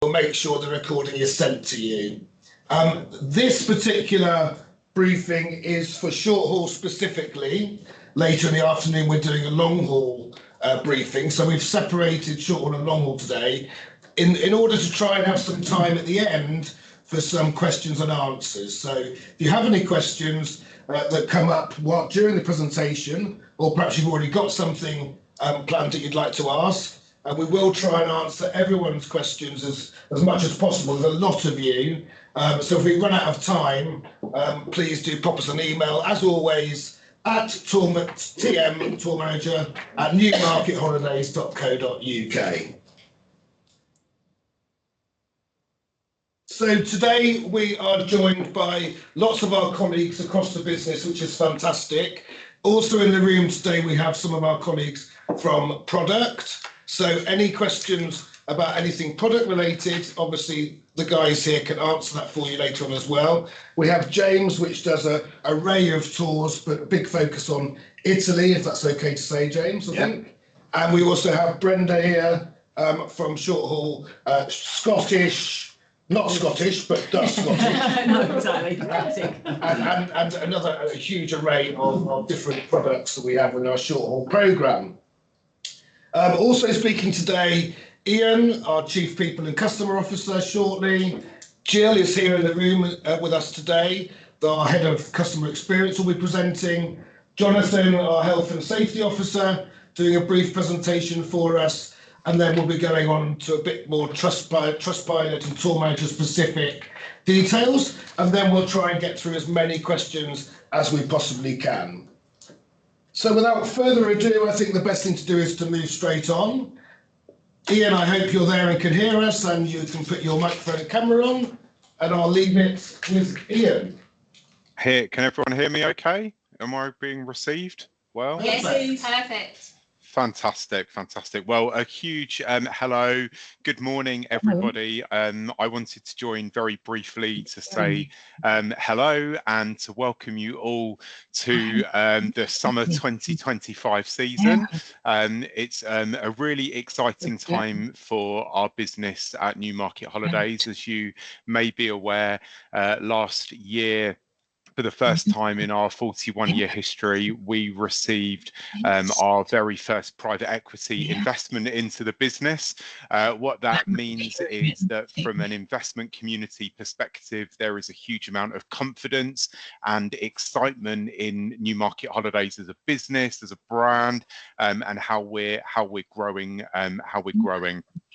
we'll make sure the recording is sent to you. This particular briefing is for short haul specifically. Later in the afternoon, we're doing a long haul briefing. So we've separated short haul and long haul today in order to try and have some time at the end for some questions and answers. So if you have any questions that come up during the presentation, or perhaps you've already got something planned that you'd like to ask, we will try and answer everyone's questions as much as possible. There's a lot of you. So if we run out of time, please do pop us an email, as always, at tour manager at newmarketholidays.co.uk. So today we are joined by lots of our colleagues across the business, which is fantastic. Also in the room today, we have some of our colleagues from product. So any questions about anything product related, obviously the guys here can answer that for you later on as well. We have James, which does an array of tours, but a big focus on Italy, if that's okay to say, James, I think. And we also have Brenda here from short haul, Scottish, not Scottish, but Dutch Scottish. No, exactly. and another huge array of different products that we have in our short haul programme. Also speaking today, Ian, our Chief People and Customer Officer, shortly. Jill is here in the room with us today. Our Head of Customer Experience will be presenting. Jonathan, our Health and Safety Officer, doing a brief presentation for us. And then we'll be going on to a bit more Trustpilot and Tour Manager specific details. And then we'll try and get through as many questions as we possibly can. So without further ado, I think the best thing to do is to move straight on. Ian, I hope you're there and can hear us, and you can put your microphone and camera on, and I'll leave it with Ian. Here, can everyone hear me okay? Am I being received well? Yes, perfect. Fantastic, fantastic. Well, a huge hello, good morning, everybody. I wanted to join very briefly to say hello and to welcome you all to the summer 2025 season. It's a really exciting time for our business at Newmarket Holidays. As you may be aware, last year, for the first time in our 41-year history, we received our very first private equity investment into the business. What that means is that from an investment community perspective, there is a huge amount of confidence and excitement in Newmarket Holidays as a business, as a brand, and how we're growing.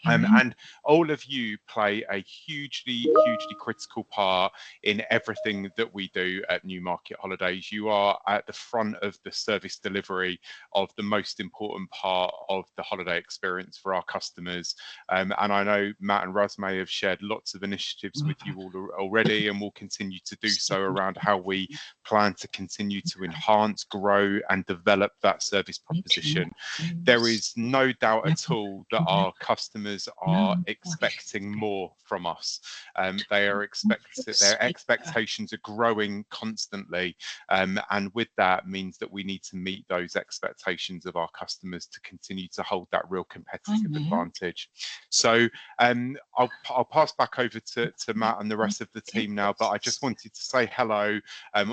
And all of you play a hugely critical part in everything that we do at Newmarket Holidays. You are at the front of the service delivery of the most important part of the holiday experience for our customers. And I know Matt and Razmay have shared lots of initiatives with you all already, and will continue to do so around how we plan to continue to enhance, grow, and develop that service proposition. There is no doubt at all that our customers are expecting more from us. Their expectations are growing constantly, and with that means that we need to meet those expectations of our customers to continue to hold that real competitive advantage. So I'll pass back over to Matt and the rest of the team now, but I just wanted to say hello.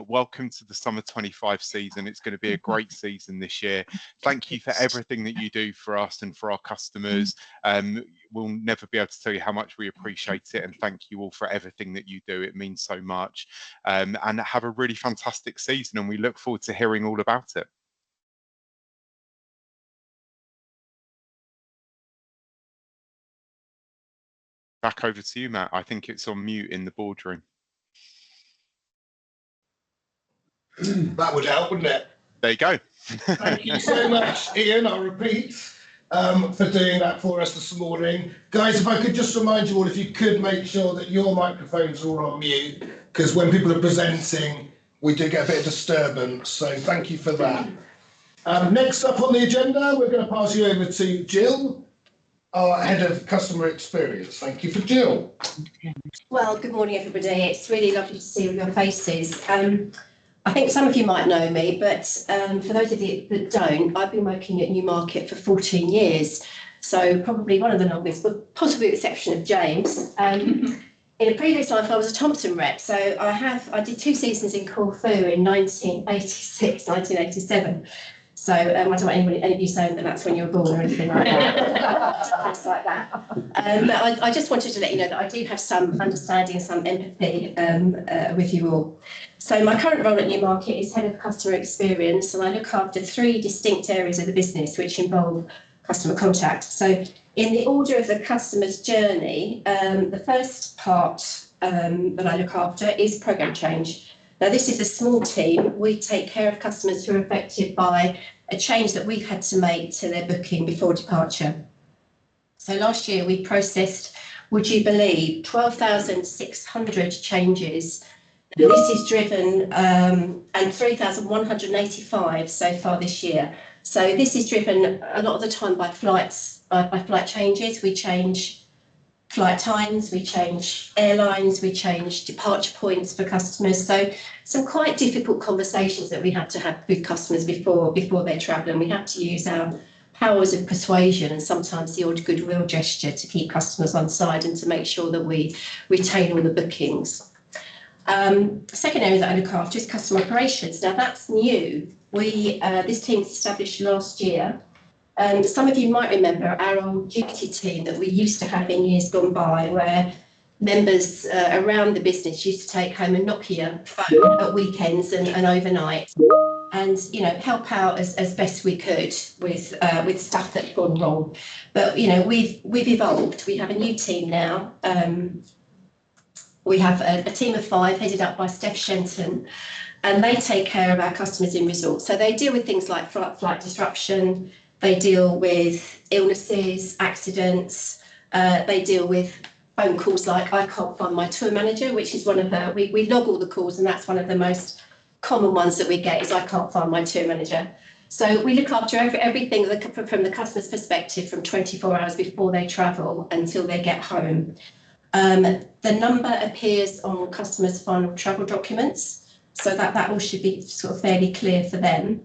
Welcome to the summer 25 season. It's going to be a great season this year. Thank you for everything that you do for us and for our customers. We'll never be able to tell you how much we appreciate it, and thank you all for everything that you do. It means so much. And have a really fantastic season, and we look forward to hearing all about it. Back over to you, Matt. I think it's on mute in the boardroom. That would help, wouldn't it? There you go. Thank you so much, Ian. I'll repeat for doing that for us this morning. Guys, if I could just remind you all, if you could make sure that your microphones are all on mute, because when people are presenting, we do get a bit of disturbance. So thank you for that. Next up on the agenda, we're going to pass you over to Jill, our Head of Customer Experience. Thank you for Jill. Well, good morning, everybody. It's really lovely to see all your faces. I think some of you might know me, but for those of you that don't, I've been working at Newmarket for 14 years. So probably one of the longest, but possibly with the exception of James. In a previous life, I was a Thompson rep. So I did 2 seasons in Corfu in 1986, 1987. So I don't want any of you saying that that's when you were born or anything like that. Things like that. But I just wanted to let you know that I do have some understanding and some empathy with you all. So my current role at Newmarket is Head of Customer Experience, and I look after 3 distinct areas of the business which involve customer contact. So in the order of the customer's journey, the first part that I look after is programme change. Now, this is a small team. We take care of customers who are affected by a change that we've had to make to their booking before departure. So last year we processed, would you believe, 12,600 changes. This is driven, and 3,185 so far this year. So this is driven a lot of the time by flights, by flight changes. We change flight times, we change airlines, we change departure points for customers. So some quite difficult conversations that we had to have with customers before they're travelling. We have to use our powers of persuasion and sometimes the odd goodwill gesture to keep customers on side and to make sure that we retain all the bookings. Second area that I look after is customer operations. Now that's new. This team was established last year. Some of you might remember our old duty team that we used to have in years gone by, where members around the business used to take home a Nokia phone at weekends and overnight, and help out as best we could with stuff that had gone wrong. But we've evolved. We have a new team now. We have a team of 5 headed up by Steph Shenton, and they take care of our customers in resort. So they deal with things like flight disruption. They deal with illnesses, accidents. They deal with phone calls like "I can't find my tour manager," which is one of the, we log all the calls, and that's one of the most common ones that we get is "I can't find my tour manager." So we look after everything from the customer's perspective from 24 hours before they travel until they get home. The number appears on customers' final travel documents, so that all should be sort of fairly clear for them.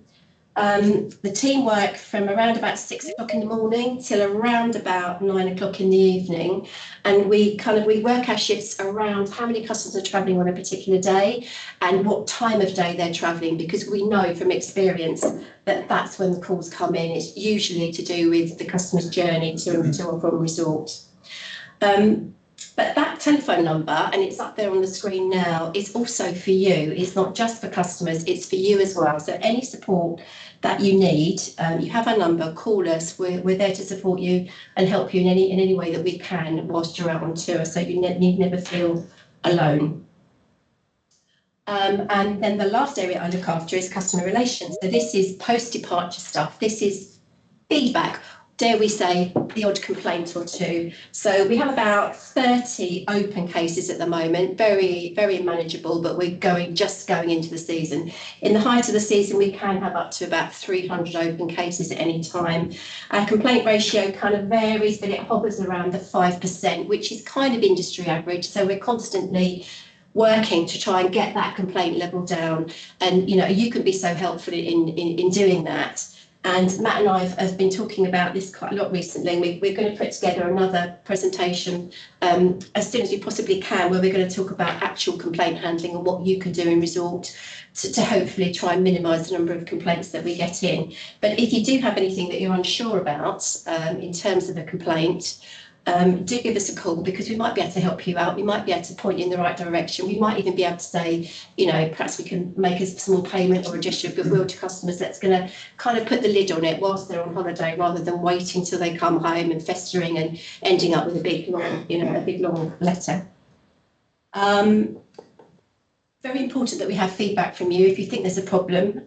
The team work from around about 6 o'clock in the morning till around about 9 o'clock in the evening, and we work our shifts around how many customers are travelling on a particular day and what time of day they're travelling, because we know from experience that that's when the calls come in. It's usually to do with the customer's journey to or from resort. But that telephone number, and it's up there on the screen now, is also for you. It's not just for customers, it's for you as well. So any support that you need, you have our number, call us. We're there to support you and help you in any way that we can whilst you're out on tour, so you need never feel alone. And then the last area I look after is customer relations. So this is post-departure stuff. This is feedback. Dare we say, the odd complaint or 2. So we have about 30 open cases at the moment, very, very manageable, but we're just going into the season. In the height of the season, we can have up to about 300 open cases at any time. Our complaint ratio kind of varies, but it hovers around the 5%, which is kind of industry average. So we're constantly working to try and get that complaint level down. And, you can be so helpful in doing that. And Matt and I have been talking about this quite a lot recently. We're going to put together another presentation as soon as we possibly can, where we're going to talk about actual complaint handling and what you can do in resort to hopefully try and minimise the number of complaints that we get in. But if you do have anything that you're unsure about in terms of a complaint, do give us a call, because we might be able to help you out. We might be able to point you in the right direction. We might even be able to say, perhaps we can make a small payment or a gesture of goodwill to customers that's going to kind of put the lid on it whilst they're on holiday, rather than waiting till they come home and festering and ending up with a big long letter. Very important that we have feedback from you if you think there's a problem.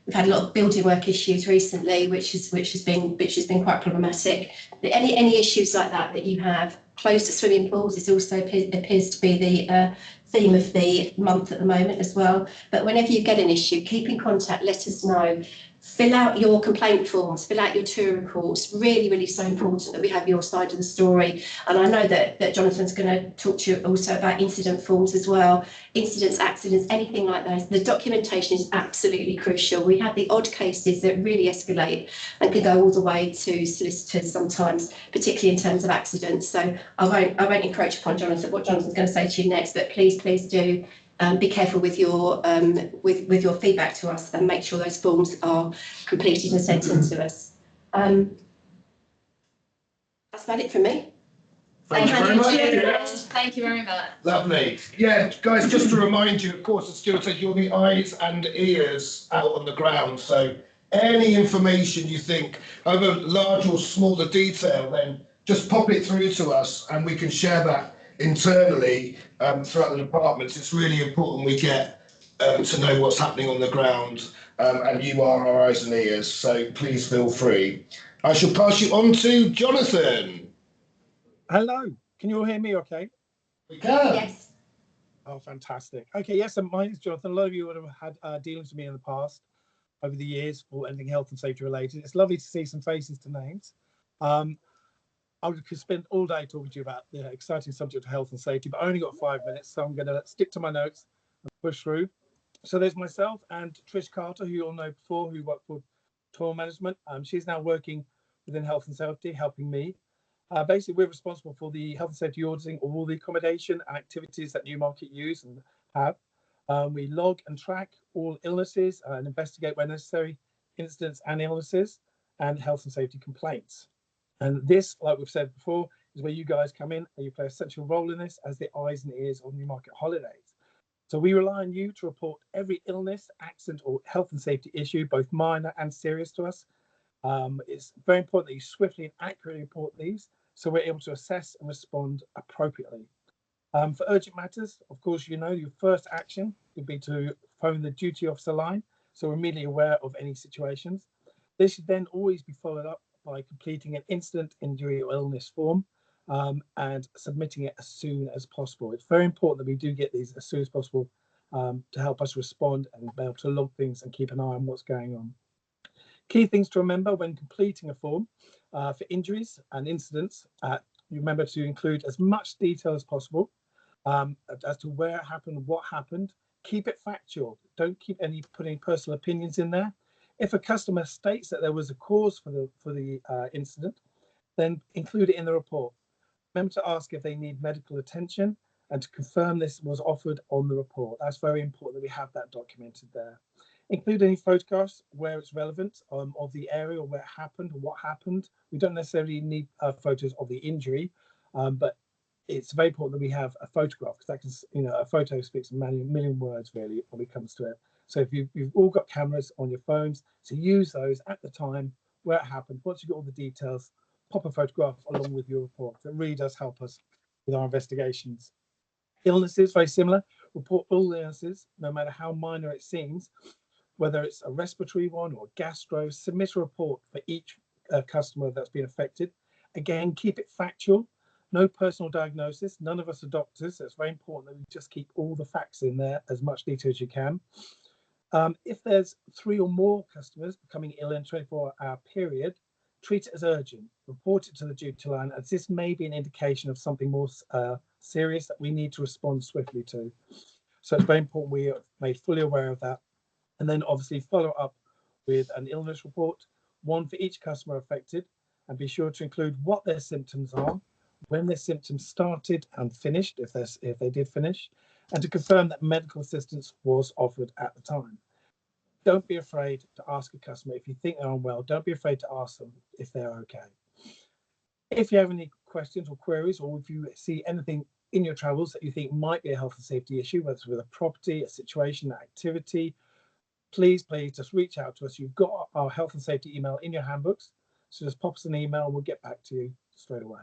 We've had a lot of building work issues recently, which has been quite problematic. Any issues like that you have, closed to swimming pools is also appears to be the theme of the month at the moment as well. But whenever you get an issue, keep in contact, let us know. fill out your complaint forms, fill out your tour reports. Really, really so important that we have your side of the story. And I know that Jonathan's going to talk to you also about incident forms as well. Incidents, accidents, anything like those. The documentation is absolutely crucial. We have the odd cases that really escalate and can go all the way to solicitors sometimes, particularly in terms of accidents. So I won't encroach upon Jonathan, what Jonathan's going to say to you next, but please do be careful with your with your feedback to us and make sure those forms are completed and sent in to us. That's about it from me. Thank you very much. Yeah. Thank you very much. Lovely. Yeah, guys, just to remind you, of course, as Stuart said, you're the eyes and ears out on the ground. So any information you think of a large or smaller detail, then just pop it through to us and we can share that internally throughout the departments. It's really important we get to know what's happening on the ground, and you are our eyes and ears, so please feel free. I shall pass you on to Jonathan. Hello, can you all hear me okay? We can. Yes. Oh, fantastic. Okay, yes, and my name is Jonathan. A lot of you would have had dealings with me in the past, over the years, for anything health and safety related. It's lovely to see some faces to names. I could spend all day talking to you about the exciting subject of health and safety, but I only got 5 minutes, so I'm going to stick to my notes and push through. So there's myself and Trish Carter, who you all know before, who worked for Toil Management. She's now working within health and safety, helping me. Basically, we're responsible for the health and safety auditing of all the accommodation and activities that Newmarket use and have. We log and track all illnesses and investigate where necessary incidents and illnesses and health and safety complaints. And this, like we've said before, is where you guys come in and you play a central role in this as the eyes and ears of Newmarket Holidays. So we rely on you to report every illness, accident or health and safety issue, both minor and serious to us. It's very important that you swiftly and accurately report these so we're able to assess and respond appropriately. For urgent matters, of course, you know your first action would be to phone the duty officer line, so we're immediately aware of any situations. This should then always be followed up by completing an incident, injury or illness form and submitting it as soon as possible. It's very important that we do get these as soon as possible to help us respond and be able to log things and keep an eye on what's going on. Key things to remember when completing a form for injuries and incidents, remember to include as much detail as possible as to where it happened, what happened. Keep it factual. Don't keep putting personal opinions in there. If a customer states that there was a cause for the incident, then include it in the report. Remember to ask if they need medical attention and to confirm this was offered on the report. That's very important that we have that documented there. Include any photographs where it's relevant of the area or where it happened or what happened. We don't necessarily need photos of the injury, but it's very important that we have a photograph because that can, a photo speaks a million words really when it comes to it. So if you've all got cameras on your phones, so use those at the time where it happened. Once you've got all the details, pop a photograph along with your report. That really does help us with our investigations. Illnesses, very similar. Report all illnesses, no matter how minor it seems, whether it's a respiratory one or gastro. Submit a report for each customer that's been affected. Again, keep it factual. No personal diagnosis. None of us are doctors, so it's very important that we just keep all the facts in there, as much detail as you can. If there's 3 or more customers becoming ill in a 24-hour period, treat it as urgent. Report it to the duty line, as this may be an indication of something more serious that we need to respond swiftly to. So it's very important we are made fully aware of that. And then obviously follow up with an illness report, one for each customer affected, and be sure to include what their symptoms are, when their symptoms started and finished, if they did finish, and to confirm that medical assistance was offered at the time. Don't be afraid to ask a customer if you think they're unwell. Don't be afraid to ask them if they're okay. If you have any questions or queries, or if you see anything in your travels that you think might be a health and safety issue, whether it's with a property, a situation, an activity, please just reach out to us. You've got our health and safety email in your handbooks, so just pop us an email and we'll get back to you straight away.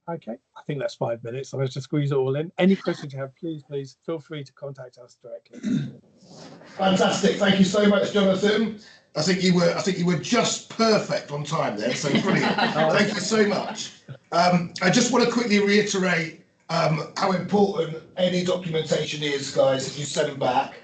Okay, I think that's 5 minutes. So let's just squeeze it all in. Any questions you have, please feel free to contact us directly. Fantastic. Thank you so much, Jonathan. I think you were just perfect on time there. So brilliant. Thank you so much. I just want to quickly reiterate how important any documentation is, guys, if you send them back.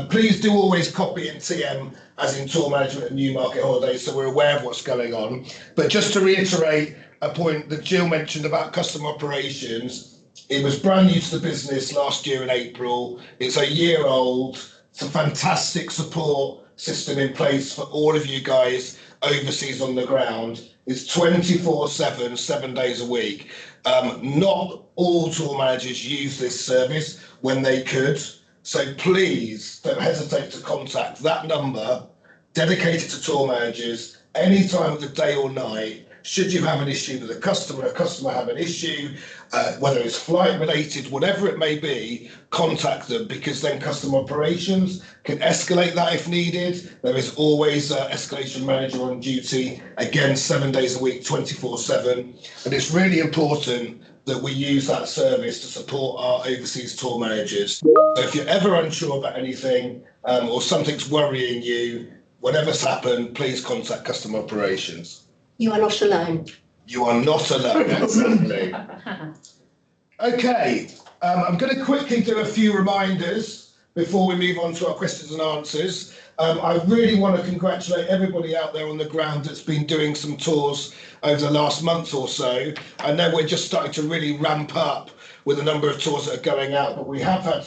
Please do always copy in TM, as in Tour Management and Newmarket Holidays, so we're aware of what's going on. But just to reiterate a point that Jill mentioned about customer operations, it was brand new to the business last year in April. It's a year old. It's a fantastic support system in place for all of you guys overseas on the ground. It's 24/7, 7 days a week. Not all tour managers use this service when they could. So please don't hesitate to contact that number dedicated to tour managers any time of the day or night. Should you have an issue with a customer have an issue, whether it's flight related, whatever it may be, contact them, because then customer operations can escalate that if needed. There is always an escalation manager on duty, again, 7 days a week, 24/7. And it's really important that we use that service to support our overseas tour managers. So if you're ever unsure about anything or something's worrying you, whatever's happened, please contact customer operations. You are not alone. You are not alone, exactly. Okay, I'm going to quickly do a few reminders before we move on to our questions and answers. I really want to congratulate everybody out there on the ground that's been doing some tours over the last month or so. I know we're just starting to really ramp up with the number of tours that are going out, but we have had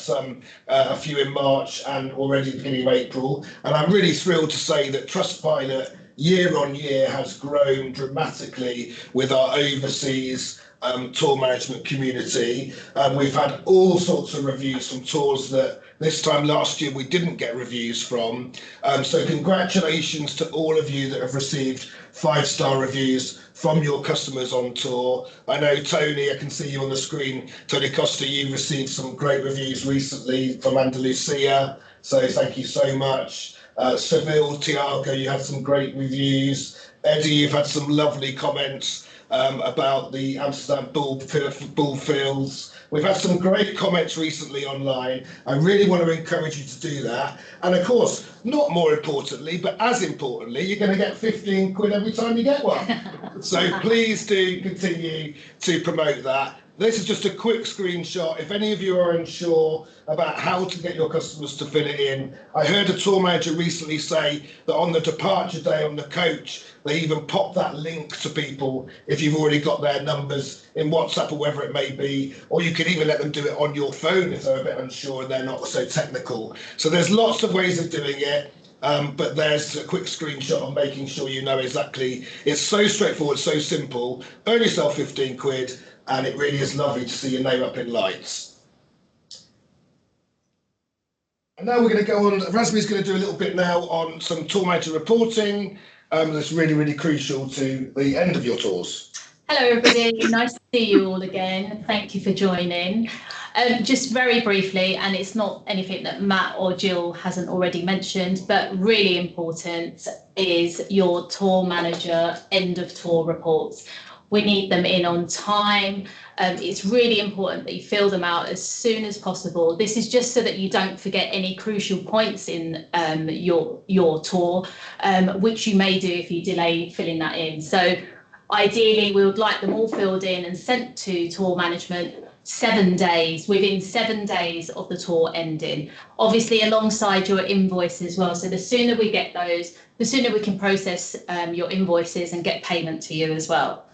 a few in March and already beginning of April. And I'm really thrilled to say that Trustpilot year on year has grown dramatically with our overseas tour management community. We've had all sorts of reviews from tours that this time last year we didn't get reviews from. So congratulations to all of you that have received 5-star reviews from your customers on tour. I know Tony, I can see you on the screen. Tony Costa, you received some great reviews recently from Andalusia. So thank you so much. Seville, Tiago, you had some great reviews. Eddie, you've had some lovely comments about the Amsterdam Bull Fields. We've had some great comments recently online. I really want to encourage you to do that. And of course, not more importantly, but as importantly, you're going to get 15 quid every time you get one. So please do continue to promote that. This is just a quick screenshot. If any of you are unsure about how to get your customers to fill it in, I heard a tour manager recently say that on the departure day on the coach, they even pop that link to people if you've already got their numbers in WhatsApp or wherever it may be, or you can even let them do it on your phone if they're a bit unsure and they're not so technical. So there's lots of ways of doing it. But there's a quick screenshot of making sure you know exactly. It's so straightforward, so simple. Earn yourself 15 quid. And it really is lovely to see your name up in lights. And now we're going to go on. Razmier's going to do a little bit now on some tour manager reporting. That's really, really crucial to the end of your tours. Hello, everybody. Nice to see you all again. Thank you for joining. Just very briefly, and it's not anything that Matt or Jill hasn't already mentioned, but really important is your tour manager end of tour reports. We need them in on time. It's really important that you fill them out as soon as possible. This is just so that you don't forget any crucial points in your tour, which you may do if you delay filling that in. So ideally, we would like them all filled in and sent to tour management within 7 days of the tour ending. Obviously, alongside your invoice as well. So the sooner we get those, the sooner we can process your invoices and get payment to you as well.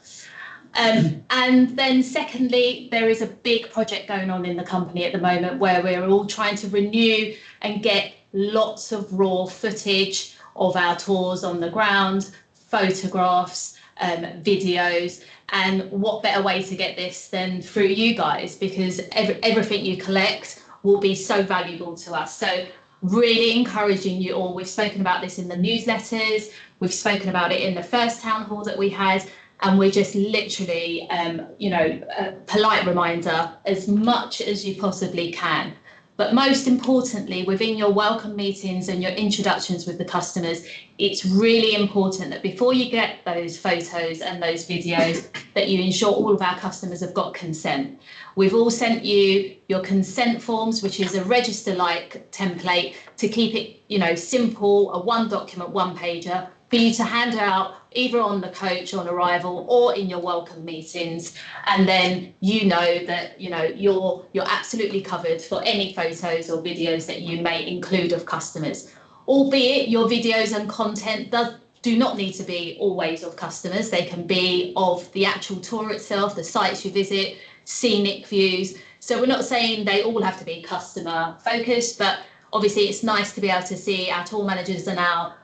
And then secondly, there is a big project going on in the company at the moment where we're all trying to renew and get lots of raw footage of our tours on the ground, photographs, videos. And what better way to get this than through you guys, because everything you collect will be so valuable to us. So really encouraging you all. We've spoken about this in the newsletters. We've spoken about it in the first town hall that we had. And we're just literally, a polite reminder, as much as you possibly can. But most importantly, within your welcome meetings and your introductions with the customers, it's really important that before you get those photos and those videos, that you ensure all of our customers have got consent. We've all sent you your consent forms, which is a register-like template to keep it, simple, a one document, one pager. for you to hand out either on the coach on arrival or in your welcome meetings, and then you know that you're absolutely covered for any photos or videos that you may include of customers. Albeit your videos and content do not need to be always of customers. They can be of the actual tour itself, the sites you visit, scenic views. So we're not saying they all have to be customer focused, but obviously it's nice to be able to see our tour managers and our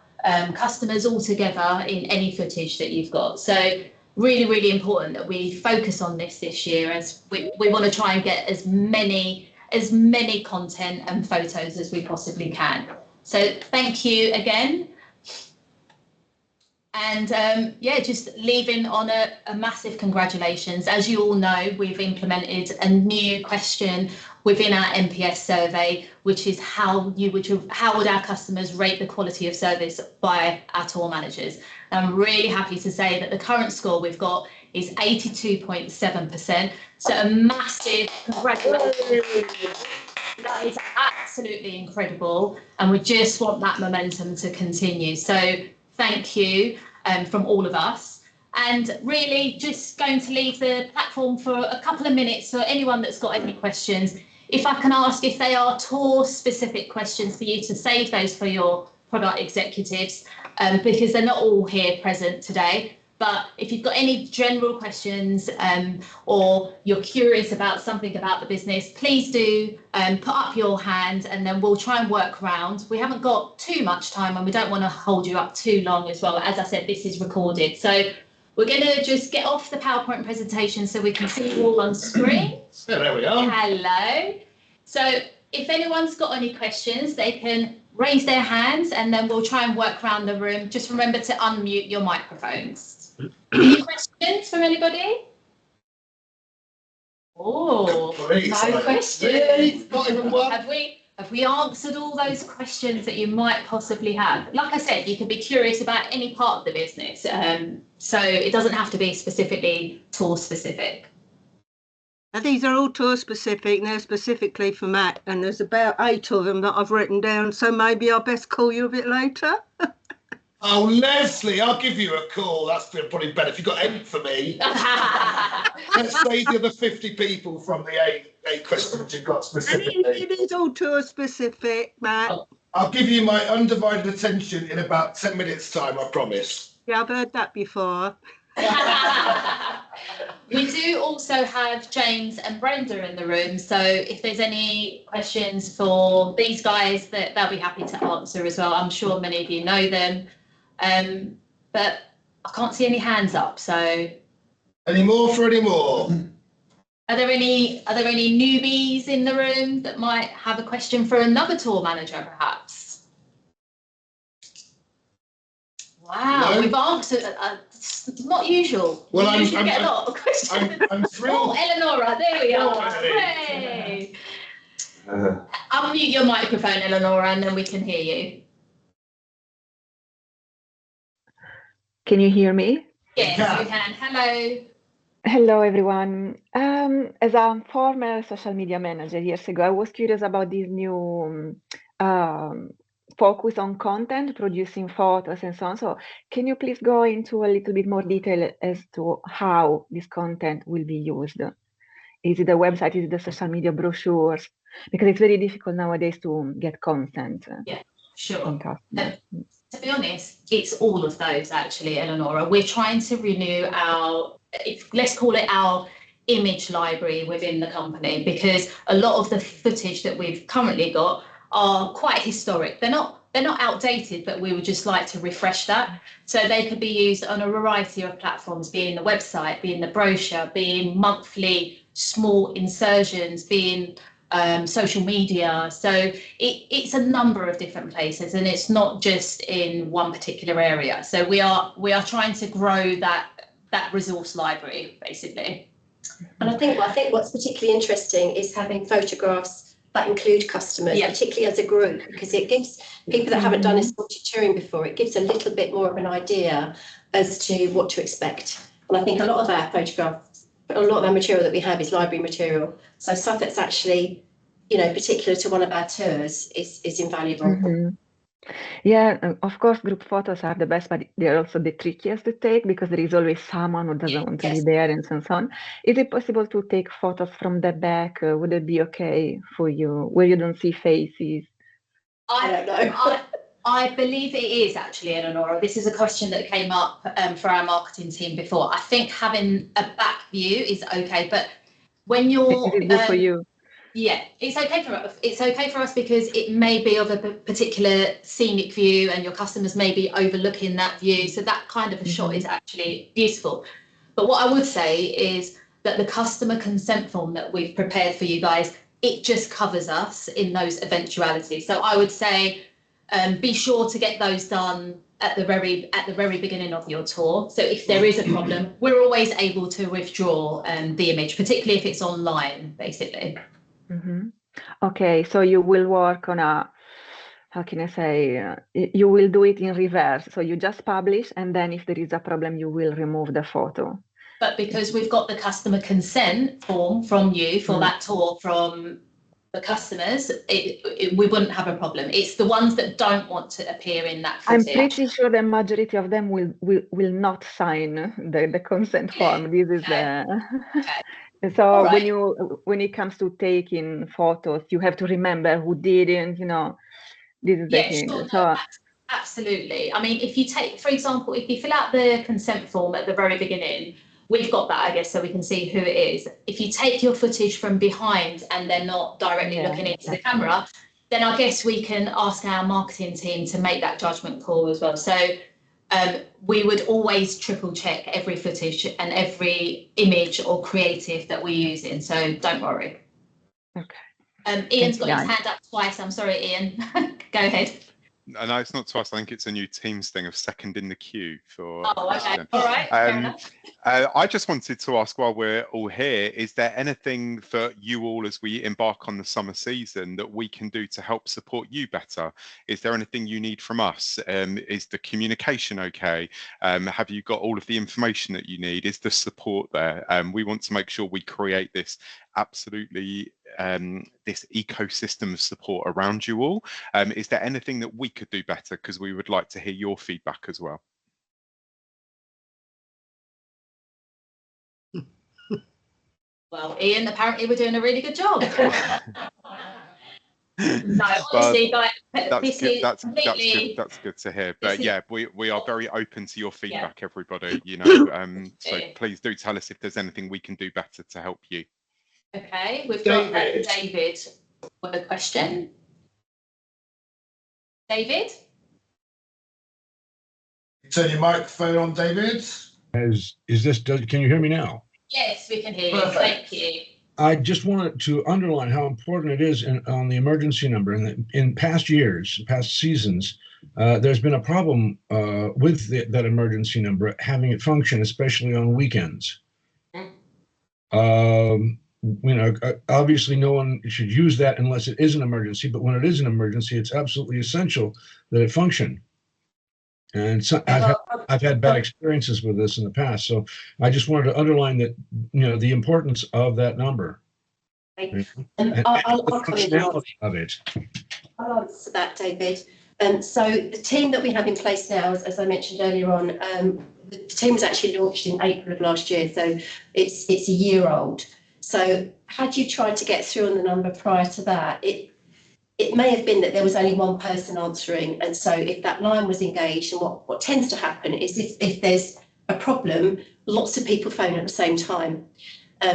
customers all together in any footage that you've got. So really, really important that we focus on this year, as we want to try and get as many content and photos as we possibly can. So thank you again. And just leaving on a massive congratulations. As you all know, we've implemented a new question within our NPS survey, which is how would our customers rate the quality of service by our tour managers. I'm really happy to say that the current score we've got is 82.7%. So a massive congratulations. That is absolutely incredible, and we just want that momentum to continue. So thank you from all of us, and really just going to leave the platform for a couple of minutes for anyone that's got any questions. If I can ask, if they are tour specific questions, for you to save those for your product executives, because they're not all here present today. But if you've got any general questions or you're curious about something about the business, please do put up your hand, and then we'll try and work around. We haven't got too much time, and we don't want to hold you up too long as well. As I said, this is recorded. So we're going to just get off the PowerPoint presentation so we can see you all on screen. So there we are. Hello. So if anyone's got any questions, they can raise their hands, and then we'll try and work around the room. Just remember to unmute your microphones. Any questions from anybody? Oh, no questions. Not even one. Have we answered all those questions that you might possibly have? Like I said, you can be curious about any part of the business, so it doesn't have to be specifically tour specific. And these are all tour specific, and they're specifically for Matt, and there's about 8 of them that I've written down, so maybe I'll best call you a bit later. Oh, Leslie, I'll give you a call. That's probably better. If you've got 8 for me, let's save the other 50 people from the eight questions you've got And specifically. it is all tour specific, Matt. I'll give you my undivided attention in about 10 minutes' time, I promise. Yeah, I've heard that before. We do also have James and Brenda in the room, so if there's any questions for these guys, that they'll be happy to answer as well. I'm sure many of you know them. But I can't see any hands up, so. Any more for any more? Are there any newbies in the room that might have a question for another tour manager, perhaps? Wow, No. we've answered. Not usual. Well, we usually get a lot of questions. I'm thrilled. Oh, Eleonora, there we Go are. on, Ellie. Hey. Unmute your microphone, Eleonora, and then we can hear you. Can you hear me? Yes, you can. Hello. Hello, everyone. As a former social media manager years ago, I was curious about this new focus on content, producing photos and so on. So can you please go into a little bit more detail as to how this content will be used? Is it the website? Is it the social media brochures? Because it's very difficult nowadays to get content. Yeah, sure. To be honest, it's all of those actually, Eleonora. We're trying to renew let's call it our image library within the company, because a lot of the footage that we've currently got are quite historic. They're not outdated, but we would just like to refresh that. So they could be used on a variety of platforms, being the website, being the brochure, being monthly small insertions, being social media. So it's a number of different places, and it's not just in one particular area. So we are trying to grow that resource library, basically. And I think what's particularly interesting is having photographs that include customers, particularly as a group, because it gives people that haven't done escorted touring before, it gives a little bit more of an idea as to what to expect. And I think a lot of our photographs, a lot of our material that we have is library material. So stuff that's actually, particular to one of our tours is invaluable. Yeah, of course, group photos are the best, but they're also the trickiest to take because there is always someone who doesn't want to be Yes. there and so on. Is it possible to take photos from the back? Would it be okay for you, where you don't see faces? I don't know. I believe it is actually, Eleonora. This is a question that came up for our marketing team before. I think having a back view is okay, but when you're Is it good for you? yeah, it's okay for us. It's okay for us because it may be of a particular scenic view, and your customers may be overlooking that view. So that kind of a shot is actually beautiful. But what I would say is that the customer consent form that we've prepared for you guys, it just covers us in those eventualities. So I would say be sure to get those done at the very beginning of your tour. So if there is a problem, we're always able to withdraw the image, particularly if it's online, basically. Okay, so you will work on a, how can I say, you will do it in reverse. So you just publish, and then if there is a problem, you will remove the photo. But because we've got the customer consent form from you for that tour from the customers, we wouldn't have a problem. It's the ones that don't want to appear in that I'm footage. pretty sure the majority of them will not sign the consent form. This is the so right. when it comes to taking photos, you have to remember who didn't. This is the thing. Sure, So absolutely. I mean, if you take, for example, if you fill out the consent form at the very beginning, we've got that, I guess, so we can see who it is. If you take your footage from behind and they're not directly looking into the camera, then I guess we can ask our marketing team to make that judgment call as well. So we would always triple check every footage and every image or creative that we're using. So don't worry. Okay. Ian's got his hand up twice. I'm sorry, Ian. Go ahead. No, it's not twice. I think it's a new Teams thing of second in the queue for. Oh, okay. All right. Fair enough. I just wanted to ask, while we're all here, is there anything for you all as we embark on the summer season that we can do to help support you better? Is there anything you need from us? Is the communication okay? Have you got all of the information that you need? Is the support there? We want to make sure we create this absolutely this ecosystem of support around you all. Is there anything that we could do better? Because we would like to hear your feedback as well. Well, Ian, apparently we're doing a really good job. No, honestly, guys, that's good. completely... That's good to hear. But yeah, we are very open to your feedback, everybody. So please do tell us if there's anything we can do better to help you. Okay, we've got David with a question. David? Turn your microphone on, David. Is this? Can you hear me now? Yes, we can hear you. Thank you. I just wanted to underline how important it is on the emergency number. In past years, past seasons, there's been a problem with that emergency number having it function, especially on weekends. Obviously, no one should use that unless it is an emergency. But when it is an emergency, it's absolutely essential that it function. And so I've had bad experiences with this in the past, so I just wanted to underline that, the importance of that number. And the functionality of it. I'll answer that, David. So the team that we have in place now, as I mentioned earlier on, the team was actually launched in April of last year, so it's a year old. So had you tried to get through on the number prior to that, it may have been that there was only one person answering. And so if that line was engaged, and what tends to happen is if there's a problem, lots of people phone at the same time.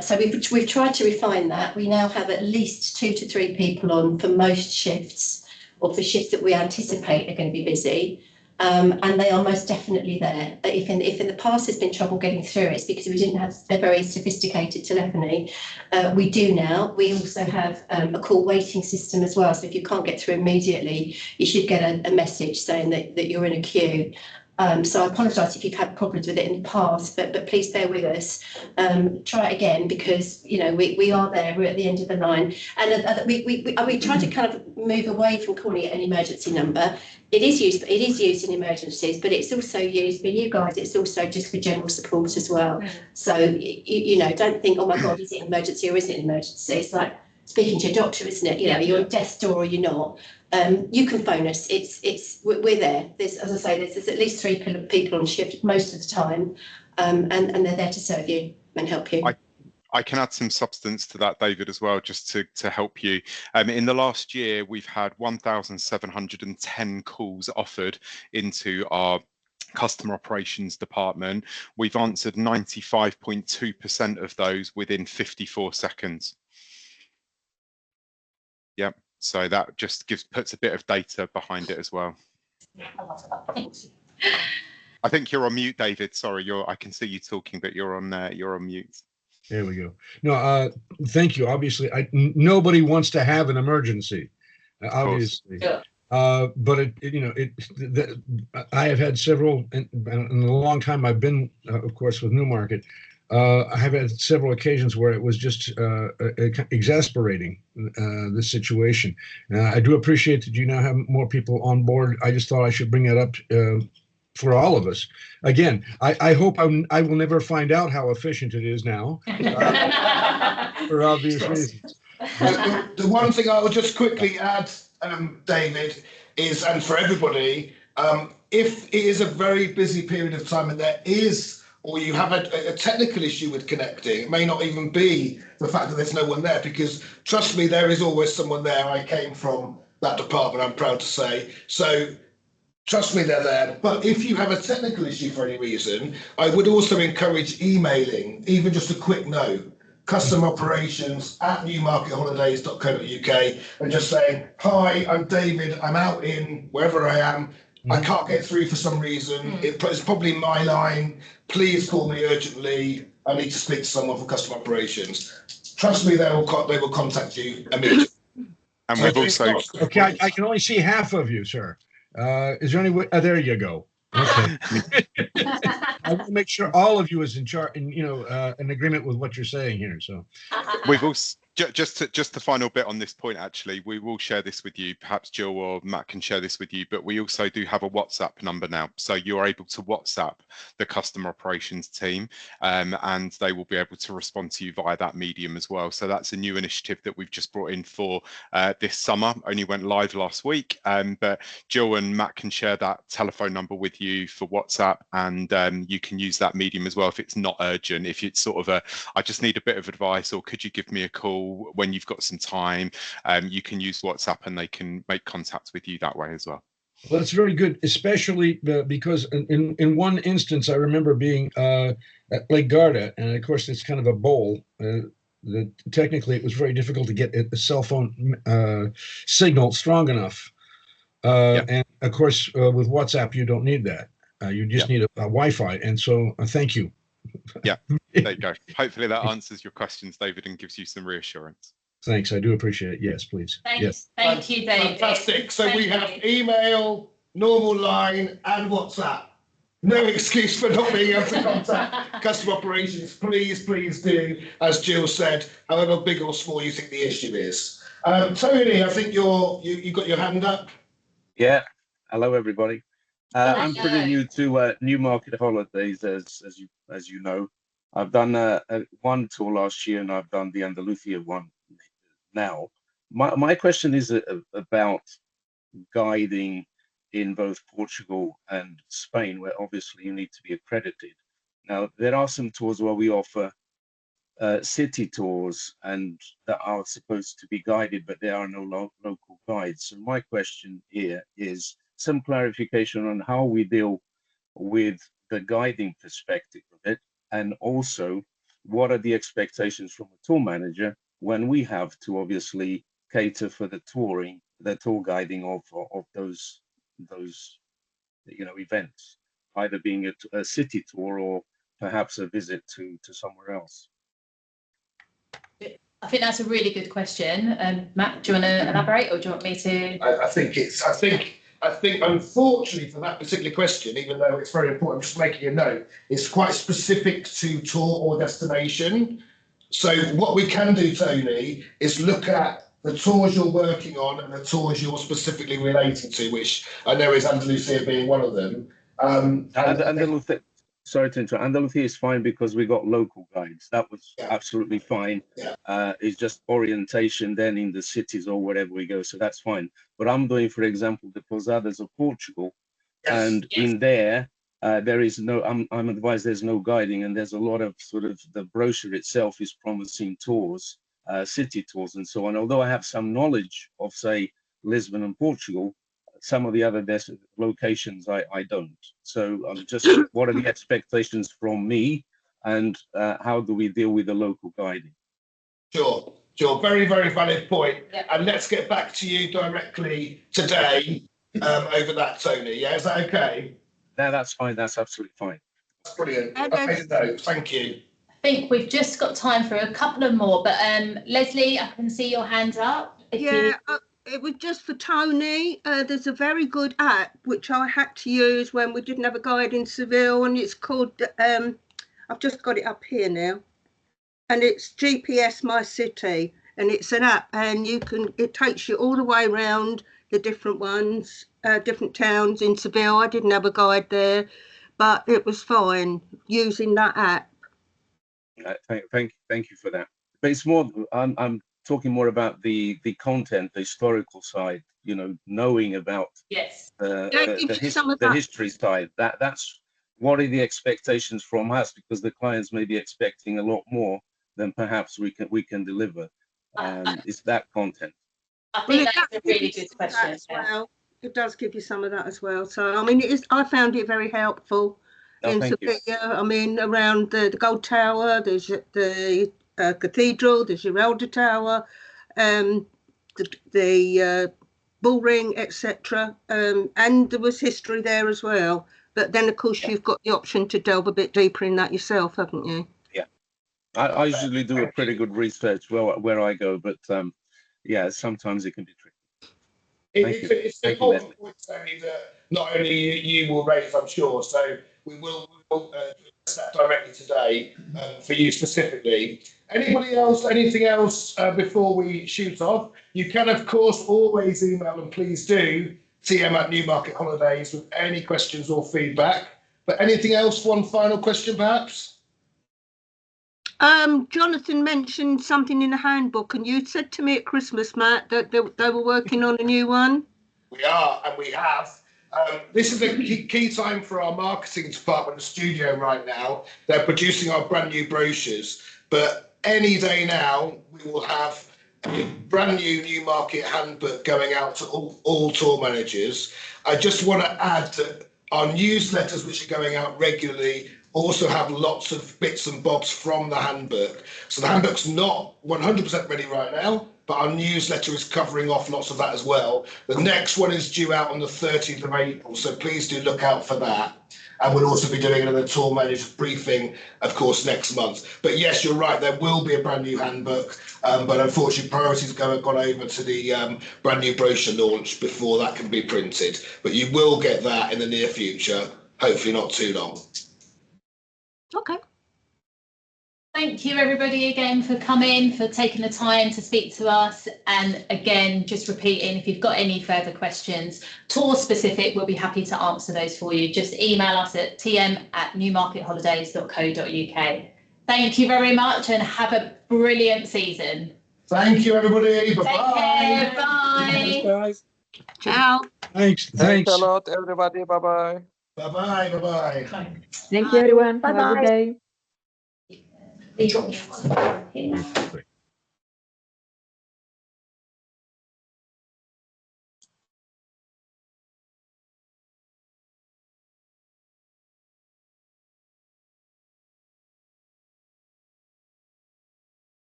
So we've tried to refine that. We now have at least 2 to 3 people on for most shifts, or for shifts that we anticipate are going to be busy. And they are most definitely there. If in the past there's been trouble getting through, it's because we didn't have a very sophisticated telephony. We do now. We also have a call waiting system as well. So if you can't get through immediately, you should get a message saying that you're in a queue. So I apologise if you've had problems with it in the past, but please bear with us. Try it again, because we are there. We're at the end of the line, and we try to kind of move away from calling it an emergency number. It is used in emergencies, but it's also used for you guys. It's also just for general support as well. So don't think, oh my God, is it an emergency or isn't it an emergency? It's like, speaking to your doctor, isn't it? You know, you're at death's door or you're not. You can phone us. We're there. There's, as I say, there's at least 3 people on shift most of the time, and they're there to serve you and help you. I can add some substance to that, David, as well, just to help you. In the last year, we've had 1,710 calls offered into our customer operations department. We've answered 95.2% of those within 54 seconds. Yep. So that just puts a bit of data behind it as well. I think you're on mute, David. Sorry, I can see you talking, but you're on mute. There we go. No, thank you. Obviously, nobody wants to have an emergency, obviously. Sure. But I have had several, in the long time I've been, of course, with Newmarket. I have had several occasions where it was just exasperating, this situation. I do appreciate that you now have more people on board. I just thought I should bring that up for all of us. Again, I hope I will never find out how efficient it is now, for obvious reasons. The one thing I will just quickly add, David, is, and for everybody, if it is a very busy period of time and there is, or you have a technical issue with connecting, it may not even be the fact that there's no one there, because trust me, there is always someone there. I came from that department, I'm proud to say. So trust me, they're there. But if you have a technical issue for any reason, I would also encourage emailing, even just a quick note, customer operations at newmarketholidays.co.uk, and just saying, hi, I'm David, I'm out in wherever I am. I can't get through for some reason. It's probably my line. Please call me urgently. I need to speak to someone from customer operations. Trust me, they will contact you immediately. And we've also... Okay, I can only see half of you, sir. Is there any way? There you go. Okay. I will make sure all of you is in charge, and in agreement with what you're saying here. So we've also just the final bit on this point. Actually, we will share this with you. Perhaps Jill or Matt can share this with you. But we also do have a WhatsApp number now, so you're able to WhatsApp the customer operations team, and they will be able to respond to you via that medium as well. So that's a new initiative that we've just brought in for this summer. Only went live last week, but Jill and Matt can share that telephone number with you for WhatsApp, and you can use that medium as well if it's not urgent. If it's sort of I just need a bit of advice, or could you give me a call when you've got some time, you can use WhatsApp and they can make contact with you that way as well. Well, it's very good, especially because in one instance, I remember being at Lake Garda, and of course, it's kind of a bowl. Technically, it was very difficult to get a cell phone signal strong enough. And of course, with WhatsApp, you don't need that. You just need a Wi-Fi. And so thank you. Yeah, there you go. Hopefully that answers your questions, David, and gives you some reassurance. Thanks. I do appreciate it. Yes, please. Thank you, David. Fantastic. So we have email, normal line, and WhatsApp. No excuse for not being able to contact customer operations. Please do, as Jill said, however big or small you think the issue is. Tony, I think you got your hand up. Yeah. Hello, everybody. I'm pretty new to Newmarket Holidays, as you know. I've done one tour last year, and I've done the Andalusia one now. My question is about guiding in both Portugal and Spain, where obviously you need to be accredited. Now, there are some tours where we offer city tours and that are supposed to be guided, but there are no local guides. So my question here is some clarification on how we deal with the guiding perspective of it, and also what are the expectations from a tour manager when we have to obviously cater for the tour guiding of those events, either being a city tour or perhaps a visit to somewhere else. I think that's a really good question. Matt, do you want to elaborate, or do you want me to? I think unfortunately for that particular question, even though it's very important, just making a note, it's quite specific to tour or destination. So what we can do, Tony, is look at the tours you're working on and the tours you're specifically relating to, which I know is Andalusia being one of them. sorry to interrupt. Andalusia is fine because we got local guides. That was Yeah. absolutely fine. Yeah. It's just orientation then in the cities or wherever we go. So that's fine. But I'm doing, for example, the Pousadas of Portugal. Yes. And in there, there is no, I'm advised there's no guiding, and there's a lot of sort of, the brochure itself is promising tours, city tours and so on. Although I have some knowledge of, say, Lisbon and Portugal, some of the other locations I don't. So just what are the expectations from me, and how do we deal with the local guiding? Sure. Very, very valid point. Yeah. And let's get back to you directly today over that, Tony. Yeah, is that okay? No, that's fine. That's absolutely fine. That's brilliant. I made a note. Thank you. I think we've just got time for a couple of more, but Leslie, I can see your hand up. It was just for Tony. There's a very good app which I had to use when we didn't have a guide in Seville, and it's called, I've just got it up here now, and it's GPS My City, and it's an app, and it takes you all the way around the different ones, different towns in Seville. I didn't have a guide there, but it was fine using that app. Thank you for that. But it's more, I'm talking more about the content, the historical side, you know, knowing about the history side. That's what are the expectations from us, because the clients may be expecting a lot more than perhaps we can deliver. It's that content. I think that's a really good question as well. It does give you some of that as well. So I mean, I found it very helpful. In Sevilla, I mean, around the Gold Tower, there's the cathedral, the Giralda Tower, the bull ring, etc. And there was history there as well. But then, of course, you've got the option to delve a bit deeper in that yourself, haven't you? Yeah, I usually do a pretty good research where I go, but yeah, sometimes it can be tricky. It's an important point, Tony, that not only you will raise, I'm sure, so we will address that directly today for you specifically. Anybody else, anything else before we shoot off? You can, of course, always email, and please do, TM@Newmarket Holidays with any questions or feedback. But anything else, one final question perhaps? Jonathan mentioned something in the handbook, and you said to me at Christmas, Matt, that they were working on a new one. We are, and we have. This is a key time for our marketing department and studio right now. They're producing our brand new brochures, but any day now we will have a brand new Newmarket handbook going out to all tour managers. I just want to add that our newsletters, which are going out regularly, also have lots of bits and bobs from the handbook. So the handbook's not 100% ready right now, but our newsletter is covering off lots of that as well. The next one is due out on the 30th of April, so please do look out for that. And we'll also be doing another tour manager briefing, of course, next month. But yes, you're right, there will be a brand new handbook, but unfortunately priorities have gone over to the brand new brochure launch before that can be printed. But you will get that in the near future, hopefully not too long. Okay. Thank you everybody again for coming, for taking the time to speak to us. And again, just repeating, if you've got any further questions, tour specific, we'll be happy to answer those for you. Just email us at tm@newmarketholidays.co.uk. Thank you very much and have a brilliant season. Thank you everybody. Bye-bye. Take care. Bye. Thanks, guys. Ciao. Thanks. Thanks a lot, everybody. Bye-bye. Bye-bye. Bye-bye. Thank you, everyone. Have a good day.